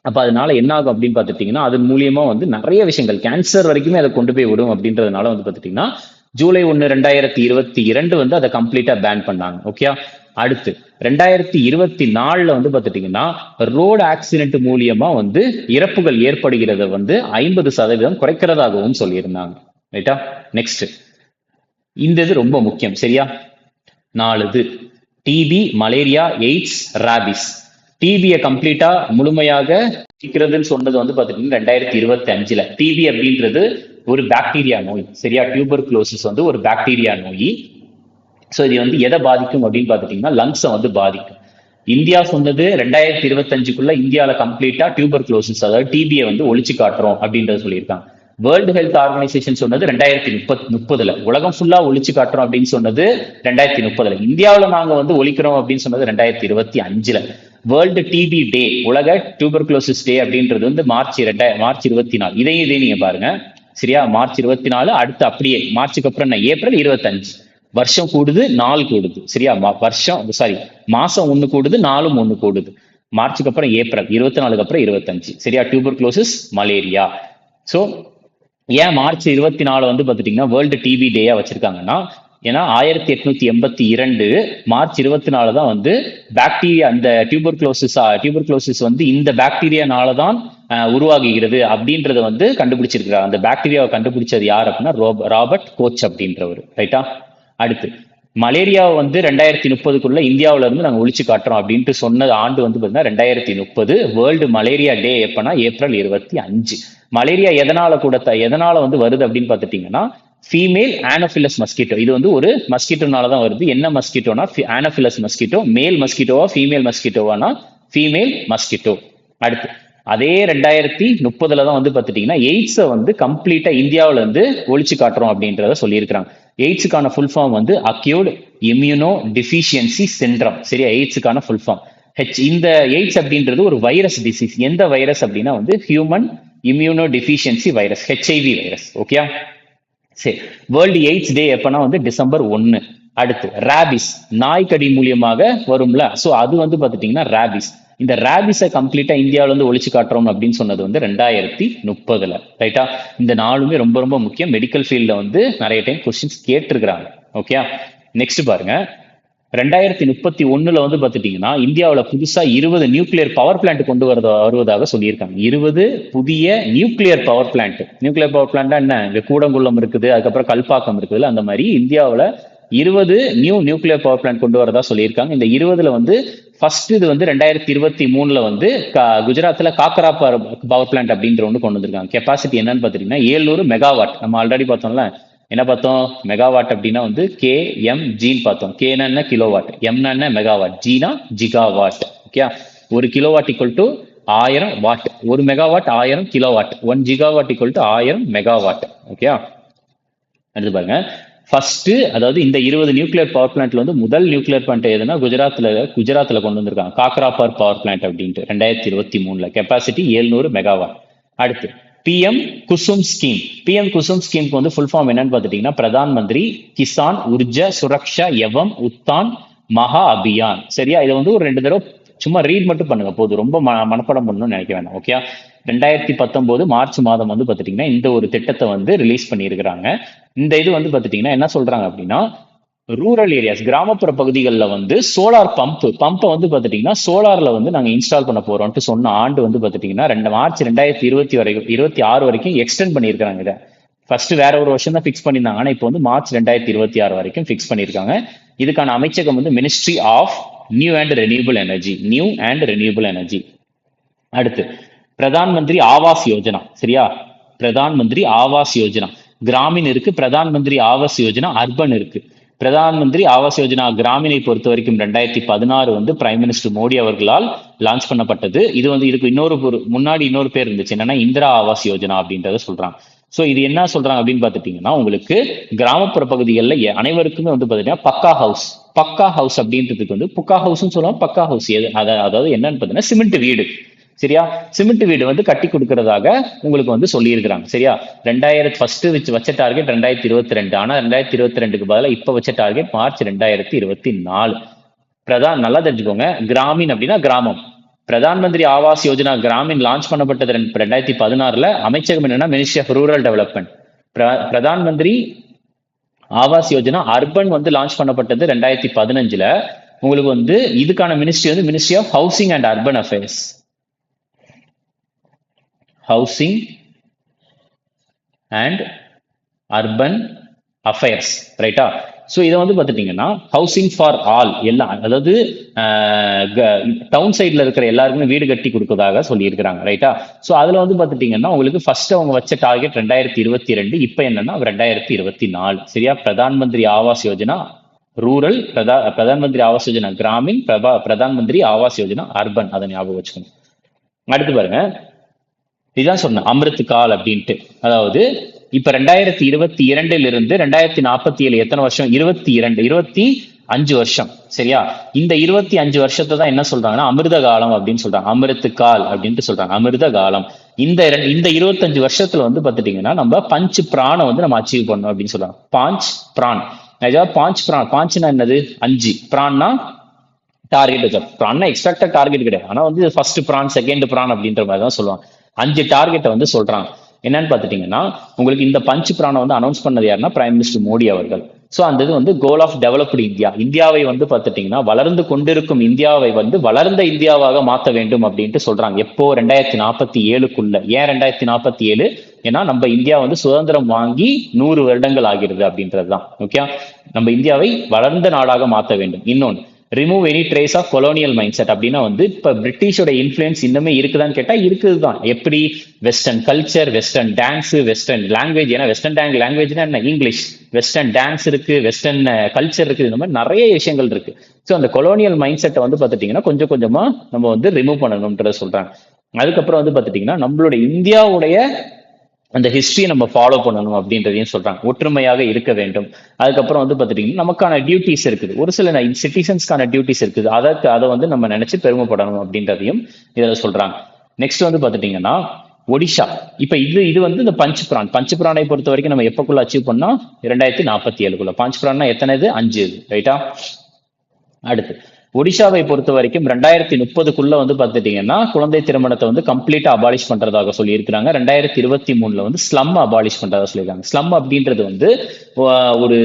அப்ப அதனால என்ன ஆகும் அப்படின்னு பாத்துட்டீங்கன்னா அதன் மூலியமா வந்து நிறைய விஷயங்கள் கேன்சர் வரைக்குமே அதை கொண்டு போய் விடும். அப்படின்றதுனால வந்து பாத்துட்டீங்கன்னா ஜூலை 1, 2022 வந்து அதை கம்ப்ளீட்டா பேன் பண்ணாங்க. ஓகே, அடுத்து 2024 வந்து பாத்துட்டீங்கன்னா ரோடு ஆக்சிடென்ட் மூலியமா வந்து இறப்புகள் ஏற்படுகிறத வந்து 50% குறைக்கிறதாகவும் சொல்லியிருந்தாங்க. ரைட்டா, நெக்ஸ்ட் இந்த இது ரொம்ப முக்கியம். சரியா, 4 டிபி, மலேரியா, எய்ட்ஸ், ராபிஸ். டிபியை கம்ப்ளீட்டா முழுமையாக சீக்கிறதுன்னு சொன்னது வந்து பாத்துட்டீங்கன்னா 2025. டிபி அப்படின்றது ஒரு பாக்டீரியா நோய். சரியா, டியூபர்குலோசிஸ் வந்து ஒரு பாக்டீரியா நோய். சோ இது வந்து எதை பாதிக்கும் அப்படின்னு பாத்துட்டீங்கன்னா லங்ஸை வந்து பாதிக்கும். இந்தியா சொன்னது 2025 இந்தியாவில கம்ப்ளீட்டா டியூபர்குலோசிஸ், அதாவது டிபியை வந்து ஒழிச்சு காட்டுறோம் அப்படின்றத சொல்லியிருக்காங்க. வேர்ல்டு ஹெல்த் ஆர்கனைசேஷன் சொன்னது 2030 உலகம் ஃபுல்லா ஒழிச்சு காட்டுறோம் அப்படின்னு சொன்னது 2030. இந்தியாவில நாங்க வந்து ஒழிக்கிறோம் அப்படின்னு சொன்னது 2025. வேர்ல்டு டிபி டே, உலக டியூபர்குலோசிஸ் டே அப்படின்றது வந்து மார்ச் 24. இதையும் நீங்க பாருங்க. சரியா, மார்ச் 24. அடுத்து அப்படியே மார்ச்சுக்கு அப்புறம் ஏப்ரல் 25. வருஷம் கூடுது, நாள் கூடுது. சரியா, மாசம் 1 கூடுது, நாளும் 1 கூடுது. மார்ச்சுக்கு அப்புறம் ஏப்ரல் 24, அப்புறம் 25. சரியா, டியூபர்குலோசிஸ், மலேரியா. சோ ஏன் மார்ச் 24 வந்து பாத்துட்டீங்கன்னா வேர்ல்டு டிபி டேயா வச்சிருக்காங்கன்னா, ஏன்னா 1882 மார்ச் 24 தான் வந்து பாக்டீரியா, அந்த டியூபர்குலோசிஸ் வந்து இந்த பாக்டீரியானாலதான் உருவாகுகிறது அப்படின்றத வந்து கண்டுபிடிச்சிருக்கிறார். அந்த பாக்டீரியாவை கண்டுபிடிச்சது யார் அப்படின்னா ராபர்ட் கோச் அப்படின்றவர். ரைட்டா? அடுத்து மலேரியாவை வந்து 2030க்குள்ள இந்தியாவில இருந்து நாங்கள் ஒழிச்சு காட்டுறோம் அப்படின்ட்டு சொன்ன ஆண்டு வந்து பார்த்தீங்கன்னா 2030. வேர்ல்டு மலேரியா டே எப்பன்னா April 25. மலேரியா எதனால வந்து வருது அப்படின்னு பார்த்துட்டீங்கன்னா ஃபீமேல் ஆனோஃபிலஸ் மஸ்கிட்டோ. இது வந்து ஒரு மஸ்கிட்டோனால தான் வருது. என்ன மஸ்கிட்டோனா ஆனோஃபிலஸ் மஸ்கிட்டோ. மேல் மஸ்கிட்டோவா ஃபீமேல் மஸ்கிட்டோவானா ஃபீமேல் மஸ்கிட்டோ. அடுத்து அதே 2030 தான் வந்து பார்த்துட்டீங்கன்னா எய்ட்ஸை வந்து கம்ப்ளீட்டா இந்தியாவில இருந்து ஒழிச்சு காட்டுறோம் அப்படின்றத சொல்லியிருக்கிறாங்க. எய்ட்ஸுக்கான ஃபுல் ஃபார்ம் வந்து அக்யூட் இம்யூனோ டிஃபிஷியன்சி சிண்ட்ரம். சரியா? எய்ட்ஸுக்கான ஃபுல் ஃபார்ம் இந்த எய்ட்ஸ் அப்படின்றது ஒரு வைரஸ் டிசீஸ். எந்த வைரஸ் அப்படின்னா வந்து human immuno deficiency virus, HIV virus. Okay, சரி. வேர்ல்டு எய்ட்ஸ் டே எப்பன்னா வந்து December 1. அடுத்து ராபிஸ், நாய்க்கடி மூலியமாக வரும்ல, ஸோ அது வந்து பார்த்துட்டீங்கன்னா ராபிஸ். இந்த ராபிஸை கம்ப்ளீட்டா இந்தியாவில இருந்து ஒழிச்சு காட்டுறோம் அப்படின்னு சொன்னது வந்து 2030. ரைட்டா? இந்த நாளுமே ரொம்ப ரொம்ப முக்கியம். மெடிக்கல் ஃபீல்ட்ல வந்து நிறைய டைம் கொஸ்டின்ஸ் கேட்டிருக்கிறாங்க. ஓகே, நெக்ஸ்ட் பாருங்க. 2031 வந்து பார்த்துட்டீங்கன்னா இந்தியாவில் புதுசா 20 நியூக்ளியர் பவர் பிளான்ட் கொண்டு வருவதாக சொல்லியிருக்காங்க. 20 புதிய nuclear power plant. Nuclear power plant என்ன? இங்க கூடங்குளம் இருக்குது, அதுக்கப்புறம் கல்பாக்கம் இருக்குதுல்ல, அந்த மாதிரி இந்தியாவில் 20 நியூக்ளியர் பவர் பிளான்ட் கொண்டு வரதா சொல்லியிருக்காங்க. இந்த 20ல வந்து ஃபர்ஸ்ட் இது வந்து 2023 வந்து குஜராத்ல காக்கரா பவர் பிளான்ட் அப்படின்ற ஒன்று கொண்டு வந்திருக்காங்க. கெப்பாசிட்டி என்னன்னு பாத்தீங்கன்னா 700 மெகாவாட். நம்ம ஆல்ரெடி பார்த்தோம்ல, என்ன பார்த்தோம்? மெகாவாட் அப்படின்னா வந்து KMGன்னு பார்த்தோம். கேனா என்ன? கிலோவாட். எம்னா என்ன? மெகாவாட். ஜினா ஜிகாவாட். ஓகே, ஒரு கிலோவாட் ஈக்குவல் டு 1000 வாட். ஒரு megawatt 1000 kilowatt. 1 gigawatt equal to 1000 megawatt. Okay, அடுத்து பாருங்க. ஃபர்ஸ்ட், அதாவது இந்த 20 நியூக்ளியர் பவர் பிளான்ட்ல வந்து முதல் நியூக்ளியர் பிளான்ட் எதுனா குஜராத்ல கொண்டு வந்திருக்காங்க. காக்கராப்பர் பவர் பிளான்ட் அப்படின்ட்டு 2023. Capacity 700 megawatt. அடுத்து PM Kusum scheme. PM Kusum ஸ்கீமுக்கு வந்து ஃபுல் ஃபார்ம் என்னன்னு பார்த்துட்டீங்கன்னா பிரதான் மந்திரி கிசான் உர்ஜா சுரக்ஷா எவம் உத்தான் மகா அபியான். சரியா? இதை வந்து ஒரு 2 தடவை சும்மா ரீட் மட்டும் பண்ணுங்க போதும், ரொம்ப மனப்பாடம் பண்ணணும்னு நினைக்க வேண்டாம். ஓகே, 2019 மார்ச் மாதம் வந்து பார்த்துட்டீங்கன்னா இந்த ஒரு திட்டத்தை வந்து ரிலீஸ் பண்ணியிருக்கிறாங்க. இந்த இது வந்து பார்த்துட்டீங்கன்னா என்ன சொல்றாங்க அப்படின்னா ரூரல் ஏரியாஸ், கிராமப்புற பகுதிகளில் வந்து சோலார் பம்பை வந்து பார்த்துட்டீங்கன்னா சோலார்ல வந்து நாங்கள் இன்ஸ்டால் பண்ண போறோம்ட்டு சொன்ன ஆண்டு வந்து பார்த்துட்டீங்கன்னா மார்ச் 2026 வரைக்கும் எக்ஸ்டெண்ட் பண்ணியிருக்காங்க. இதை ஃபர்ஸ்ட் வேற ஒரு வருஷம் தான் ஃபிக்ஸ் பண்ணியிருந்தாங்க, ஆனால் இப்போ வந்து மார்ச் 2026 வரைக்கும் ஃபிக்ஸ் பண்ணியிருக்காங்க. இதுக்கான அமைச்சகம் வந்து ministry of new and renewable energy. அடுத்து பிரதான் மந்திரி ஆவாஸ் யோஜனா. சரியா? பிரதான் மந்திரி ஆவாஸ் யோஜனா கிராமின் இருக்கு, பிரதான் மந்திரி ஆவாஸ் யோஜனா அர்பன் இருக்கு. பிரதான் மந்திரி ஆவாஸ் யோஜனா கிராமினை பொறுத்த வரைக்கும் 2016 வந்து பிரைம் மினிஸ்டர் மோடி அவர்களால் லான்ச் பண்ணப்பட்டது. இது வந்து இதுக்கு முன்னாடி இன்னொரு பேர் இருந்துச்சு, என்னன்னா இந்திரா ஆவாஸ் யோஜனா அப்படின்றத சொல்றாங்க. ஸோ இது என்ன சொல்றாங்க அப்படின்னு பார்த்துட்டீங்கன்னா உங்களுக்கு கிராமப்புற பகுதிகளில் அனைவருக்குமே வந்து பார்த்தீங்கன்னா பக்கா ஹவுஸ் அப்படின்றதுக்கு வந்து புக்கா ஹவுஸ்ன்னு சொல்லுவாங்க. பக்கா ஹவுஸ் அதாவது என்னன்னு பார்த்தீங்கன்னா சிமெண்ட் வீடு. சரியா? சிமெண்ட் வீடு வந்து கட்டி கொடுக்கறதாக உங்களுக்கு வந்து சொல்லியிருக்கிறாங்க. சரியா? ஃபர்ஸ்ட் வச்ச டார்கெட் 2022. ஆனா 2022க்கு பதிலாக இப்ப வச்ச டார்கெட் மார்ச் 2024. நல்லா தெரிஞ்சுக்கோங்க, கிராமின் அப்படின்னா கிராமம். பிரதான் மந்திரி ஆவாஸ் யோஜனா கிராமின் லான்ச் பண்ணப்பட்டது 2016. அமைச்சகம் என்னன்னா ministry of rural development. Pradhan Mantri Awas Yojana urban வந்து லான்ச் பண்ணப்பட்டது 2015. உங்களுக்கு வந்து இதுக்கான மினிஸ்ட்ரி வந்து ministry of housing and urban affairs. Housing and urban affairs. ரைட்டா? ஸோ இதை வந்து பார்த்துட்டீங்கன்னா ஹவுசிங் ஃபார் ஆல், எல்லாம், அதாவது டவுன் சைட்ல இருக்கிற எல்லாருக்குமே வீடு கட்டி கொடுக்கறதாக சொல்லியிருக்கிறாங்க. ரைட்டா? ஸோ அதுல வந்து பார்த்துட்டீங்கன்னா உங்களுக்கு ஃபர்ஸ்ட் அவங்க வச்ச டார்கெட் 2022, இப்போ என்னன்னா 2024. சரியா? Pradhan Mantri Awas Yojana rural, Pradhan Mantri Awas Yojana Gramin, Pradhan Mantri Awas Yojana urban. அதை ஞாபகம் வச்சுக்கணும். அடுத்து பாருங்க, இதுதான் சொன்ன அமிர்த் கால் அப்படின்ட்டு. அதாவது இப்ப 2022 இருந்து 2047 எத்தனை வருஷம்? 25 வருஷம். சரியா? இந்த 25 வருஷத்தை தான் என்ன சொல்றாங்கன்னா அமிர்த காலம் அப்படின்னு சொல்றாங்க. அமிர்த் கால் அப்படின்ட்டு சொல்றாங்க. அமிர்த காலம். இந்த 25 வருஷத்துல வந்து பாத்துட்டீங்கன்னா நம்ம பஞ்ச் பிராண வந்து நம்ம அச்சீவ் பண்ணணும் அப்படின்னு சொல்றாங்க. பாஞ்ச் பிரான். பாஞ்ச்னா என்னது? 5. பிரான்னா டார்கெட் வச்சா. பிரான்னா எக்ஸ்ட்ராக்டா டார்கெட் கிடையாது, ஆனா வந்து ஃபர்ஸ்ட் பிரான் செகண்ட் பிரான் அப்படின்ற மாதிரி தான் சொல்லுவாங்க. 5 டார்கெட்டை வந்து சொல்றாங்க. என்னன்னு பாத்துட்டீங்கன்னா உங்களுக்கு இந்த பஞ்ச் பிராணம் வந்து அனௌன்ஸ் பண்ணது யாருன்னா பிரைம் மினிஸ்டர் மோடி அவர்கள். ஸோ அந்த இது வந்து கோல் ஆஃப் டெவலப்டு இந்தியா. இந்தியாவை வந்து பார்த்துட்டீங்கன்னா வளர்ந்து கொண்டிருக்கும் இந்தியாவை வந்து வளர்ந்த இந்தியாவாக மாற்ற வேண்டும் அப்படின்ட்டு சொல்றாங்க. எப்போ 2047க்குள்ள. ஏன் 2047? ஏன்னா நம்ம இந்தியா வந்து சுதந்திரம் வாங்கி 100 வருடங்கள் ஆகிறது அப்படின்றதுதான். ஓகே, நம்ம இந்தியாவை வளர்ந்த நாடாக மாற்ற வேண்டும். இன்னொன்று, remove any trace of colonial mind set. அப்படின்னா வந்து இப்ப பிரிட்டிஷோட இன்ஃபுளுன்ஸ் இன்னுமே இருக்குதான்னு கேட்டா இருக்குதுதான். எப்படி? Western culture, western dance, western language. ஏன்னா வெஸ்டர்ன் லாங்குவேஜ்னா என்ன? இங்கிலீஷ். வெஸ்டர்ன் டான்ஸ் இருக்கு, வெஸ்டர்ன் கல்ச்சர் இருக்கு, இந்த மாதிரி நிறைய விஷயங்கள் இருக்கு. ஸோ அந்த கொலோனியல் மைண்ட் செட்டை வந்து பார்த்துட்டீங்கன்னா கொஞ்சம் கொஞ்சமா நம்ம வந்து ரிமூவ் பண்ணணும்ன்றத சொல்றாங்க. அதுக்கப்புறம் வந்து பார்த்துட்டீங்கன்னா நம்மளுடைய இந்தியாவுடைய அந்த ஹிஸ்டரியை நம்ம ஃபாலோ பண்ணணும் அப்படின்றதையும் சொல்றாங்க. ஒற்றுமையாக இருக்க வேண்டும். அதுக்கப்புறம் வந்து பார்த்துட்டீங்கன்னா நமக்கான டியூட்டிஸ் இருக்குது, ஒரு சில சிட்டிசன்ஸ்க்கான டியூட்டிஸ் இருக்குது, அதை வந்து நம்ம நினைச்சு பெருமைப்படணும் அப்படின்றதையும் இதில் சொல்றாங்க. நெக்ஸ்ட் வந்து பார்த்துட்டீங்கன்னா ஒடிஷா. இப்ப இது வந்து இந்த பஞ்சுபிரானை பொறுத்த வரைக்கும் நம்ம எப்பக்குள்ள அச்சீவ் பண்ணா 2047க்குள்ள. பஞ்சுபிரான்னா எத்தனை? 5. ரைட்டா? அடுத்து ஒடிஷாவை பொறுத்த வரைக்கும் 2030க்குள்ள வந்து பார்த்துட்டீங்கன்னா குழந்தை திருமணத்தை வந்து கம்ப்ளீட்டா அபாலிஷ் பண்றதாக சொல்லியிருக்கிறாங்க. 2023ல வந்து ஸ்லம் அபாலிஷ் பண்றதா சொல்லியிருக்காங்க. ஸ்லம் அப்படின்றது வந்து ஒரு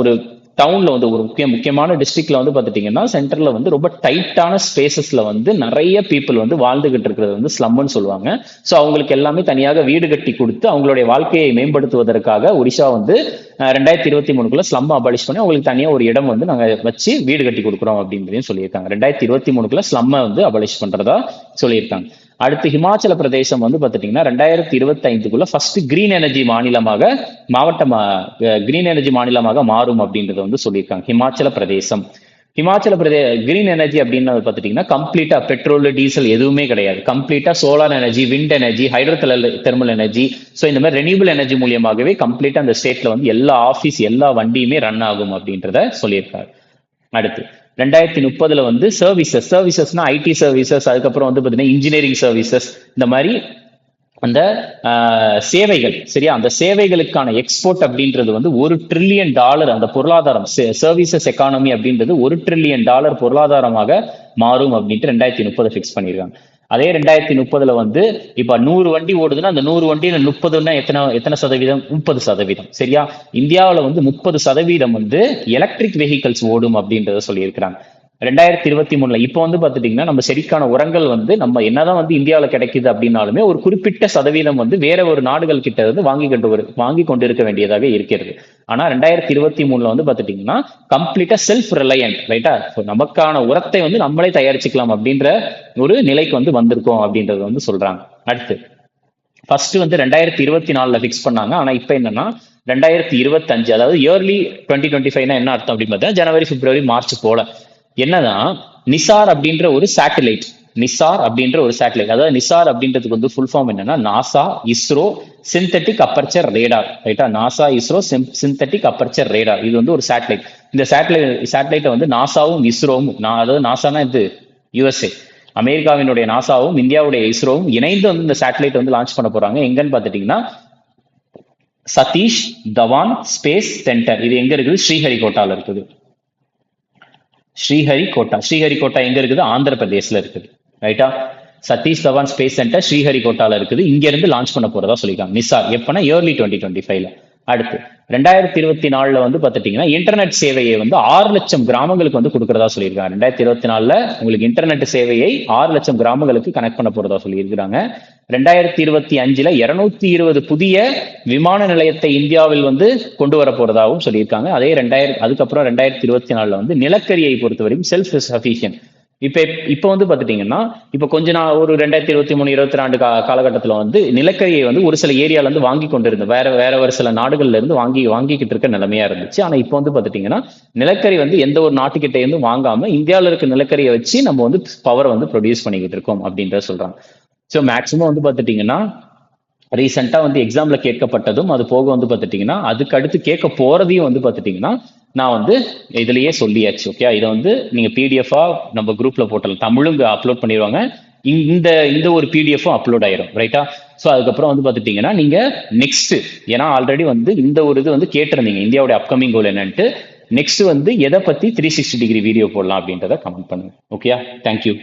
ஒரு டவுன்ல வந்து ஒரு முக்கியமான டிஸ்ட்ரிக்ட்ல வந்து பார்த்துட்டீங்கன்னா சென்டர்ல வந்து ரொம்ப டைட்டான ஸ்பேசஸ்ல வந்து நிறைய பீப்புள் வந்து வாழ்ந்துகிட்டு இருக்கிறது வந்து ஸ்லம்னு சொல்லுவாங்க. ஸோ அவங்களுக்கு எல்லாமே தனியாக வீடு கட்டி கொடுத்து அவங்களுடைய வாழ்க்கையை மேம்படுத்துவதற்காக ஒடிஷா வந்து 2023க்குள்ள ஸ்லம் அபாலிஷ் பண்ணி அவங்களுக்கு தனியா ஒரு இடம் வந்து நாங்க வச்சு வீடு கட்டி கொடுக்குறோம் அப்படின்றதையும் சொல்லியிருக்காங்க. 2023க்குள்ள ஸ்லம் வந்து அபாலிஷ் பண்றதா சொல்லியிருக்காங்க. அடுத்து ஹிமாச்சல பிரதேசம் வந்து பார்த்துட்டீங்கன்னா 2025க்குள்ள ஃபர்ஸ்ட் கிரீன் எனர்ஜி மாநிலமாக மாறும் அப்படின்றத வந்து சொல்லியிருக்காங்க. ஹிமாச்சல பிரதேசம் கிரீன் எனர்ஜி அப்படின்னு பார்த்துட்டீங்கன்னா கம்ப்ளீட்டா பெட்ரோல் டீசல் எதுவுமே கிடையாது. கம்ப்ளீட்டா solar energy, wind energy, hydro thermal energy. So இந்த மாதிரி ரெனியூபிள் எனர்ஜி மூலியமாகவே கம்ப்ளீட்டா அந்த ஸ்டேட்ல வந்து எல்லா ஆஃபீஸ், எல்லா வண்டியுமே ரன் ஆகும் அப்படின்றத சொல்லியிருக்காரு. அடுத்து 2030ல வந்து சர்வீசஸ்னா ஐடி சர்வீசஸ், அதுக்கப்புறம் வந்து பார்த்தீங்கன்னா இன்ஜினியரிங் சர்வீசஸ், இந்த மாதிரி அந்த சேவைகள். சரியா? அந்த சேவைகளுக்கான எக்ஸ்போர்ட் அப்படின்றது வந்து $1 trillion அந்த பொருளாதாரம், சர்வீசஸ் எக்கானமி அப்படின்றது $1 trillion பொருளாதாரமாக மாறும் அப்படின்ட்டு 2030 ஃபிக்ஸ் பண்ணியிருக்காங்க. அதே 2030ல வந்து இப்ப 100 வண்டி ஓடுதுன்னா அந்த 100 வண்டியில 30ன்னா எத்தனை சதவீதம்? 30%. சரியா? இந்தியாவில் வந்து 30% வந்து எலக்ட்ரிக் வெஹிக்கல்ஸ் ஓடும் அப்படின்றத சொல்லியிருக்கிறாங்க 2023ல. இப்போ வந்து பாத்துட்டீங்கன்னா நம்ம செடிக்கான உரங்கள் வந்து நம்ம என்னதான் வந்து இந்தியாவில் கிடைக்குது அப்படின்னாலுமே ஒரு குறிப்பிட்ட சதவீதம் வந்து வேற ஒரு நாடுகள் கிட்ட இருந்து வாங்கி கொண்டு இருக்க வேண்டியதாக இருக்கிறது. ஆனா 2023ல வந்து பாத்துட்டீங்கன்னா கம்ப்ளீட்டா செல்ஃப் ரிலையன்ட். ரைட்டா? நமக்கான உரத்தை வந்து நம்மளே தயாரிச்சுக்கலாம் அப்படின்ற ஒரு நிலைக்கு வந்து வந்திருக்கோம் அப்படின்றது வந்து சொல்றாங்க. அடுத்து ஃபர்ஸ்ட் வந்து 2024ல பிக்ஸ் பண்ணாங்க. ஆனா இப்ப என்னன்னா 2025, அதாவது இயர்லி 2025 என்ன அர்த்தம் அப்படின்னு பார்த்தா ஜனவரி, பிப்ரவரி, மார்ச் போல. என்னதான் நிசார் அப்படின்ற ஒரு சேட்டலைட், அதாவது நிசார் அப்படின்றதுக்கு வந்து ஃபுல் ஃபார்ம் என்னன்னா NASA ISRO synthetic aperture radar. ரைட்டா? NASA ISRO synthetic aperture radar. இது வந்து ஒரு சேட்டலைட். இந்த சேட்டலைட்டை வந்து நாசாவும் இஸ்ரோவும், அதாவது நாசானா இது யுஎஸ்ஏ, அமெரிக்காவினுடைய நாசாவும் இந்தியாவுடைய இஸ்ரோவும் இணைந்து வந்து இந்த சேட்டலைட் வந்து லான்ச் பண்ண போறாங்க. எங்கன்னு பாத்துட்டீங்கன்னா சதீஷ் தவான் ஸ்பேஸ் சென்டர். இது எங்க இருக்குது? ஸ்ரீஹரிகோட்டால இருக்குது. ஸ்ரீஹரிகோட்டா எங்க இருக்குது? ஆந்திர பிரதேசல இருக்குது. ரைட்டா? சதீஷ் தவான் ஸ்பேஸ் சென்டர் ஸ்ரீஹரிகோட்டால இருக்குது. இங்க இருந்து லான்ச் பண்ண போறதா சொல்லியிருக்காங்க நிசார். எப்பனா இயர்லி 2025ல. அடுத்து 2024ல வந்து பாத்துட்டீங்கன்னா இன்டர்நெட் சேவையை வந்து 6 லட்சம் கிராமங்களுக்கு வந்து கொடுக்கறதா சொல்லியிருக்காங்க. 2024ல உங்களுக்கு இன்டர்நெட் சேவையை 6 லட்சம் கிராமங்களுக்கு கனெக்ட் பண்ண போறதா சொல்லியிருக்கிறாங்க. 2025ல 220 புதிய விமான நிலையத்தை இந்தியாவில் வந்து கொண்டு வர போறதாகவும் சொல்லியிருக்காங்க. அதுக்கப்புறம் 2024ல வந்து நிலக்கரியை பொறுத்தவரைக்கும் செல்ஃப் சஃபிஷியன்ட். இப்ப வந்து பாத்துட்டீங்கன்னா இப்ப கொஞ்ச நாள் ஒரு 2023-22 காலகட்டத்துல வந்து நிலக்கரியை வந்து ஒரு சில ஏரியால இருந்து வாங்கி கொண்டிருந்த வேற ஒரு சில நாடுகள்ல இருந்து வாங்கிக்கிட்டு இருக்க நிலைமையா இருந்துச்சு. ஆனா இப்ப வந்து பாத்துட்டீங்கன்னா நிலக்கரி வந்து எந்த ஒரு நாட்டுக்கிட்ட இருந்து வாங்காம இந்தியாவில இருக்க நிலக்கரியை வச்சு நம்ம வந்து பவரை வந்து ப்ரொடியூஸ் பண்ணிக்கிட்டு இருக்கோம் அப்படின்றத சொல்றாங்க. ஸோ மேக்சிமம் வந்து பாத்துட்டீங்கன்னா ரீசெண்டா வந்து எக்ஸாம்ல கேட்கப்பட்டதும் அது போக வந்து பாத்துட்டீங்கன்னா அதுக்கு அடுத்து கேட்க போறதையும் வந்து பாத்துட்டீங்கன்னா நான் வந்து இதுலயே சொல்லியாச்சு. ஓகே, இதை வந்து நீங்க பிடிஎஃபா நம்ம குரூப்ல போட்டலாம், தமிழும் அப்லோட் பண்ணிடுவாங்க, இந்த ஒரு பிடிஎஃப்பும் அப்லோட் ஆயிரும். ரைட்டா? ஸோ அதுக்கப்புறம் வந்து பாத்துட்டீங்கன்னா நீங்க நெக்ஸ்ட், ஏன்னா ஆல்ரெடி வந்து இந்த ஒரு இது வந்து கேட்டிருந்தீங்க இந்தியாவோட அப்கமிங் கோல் என்னன்ட்டு. நெக்ஸ்ட் வந்து எதை பத்தி 360 டிகிரி வீடியோ போடலாம் அப்படின்றத கமெண்ட் பண்ணுங்க. Okay, thank you.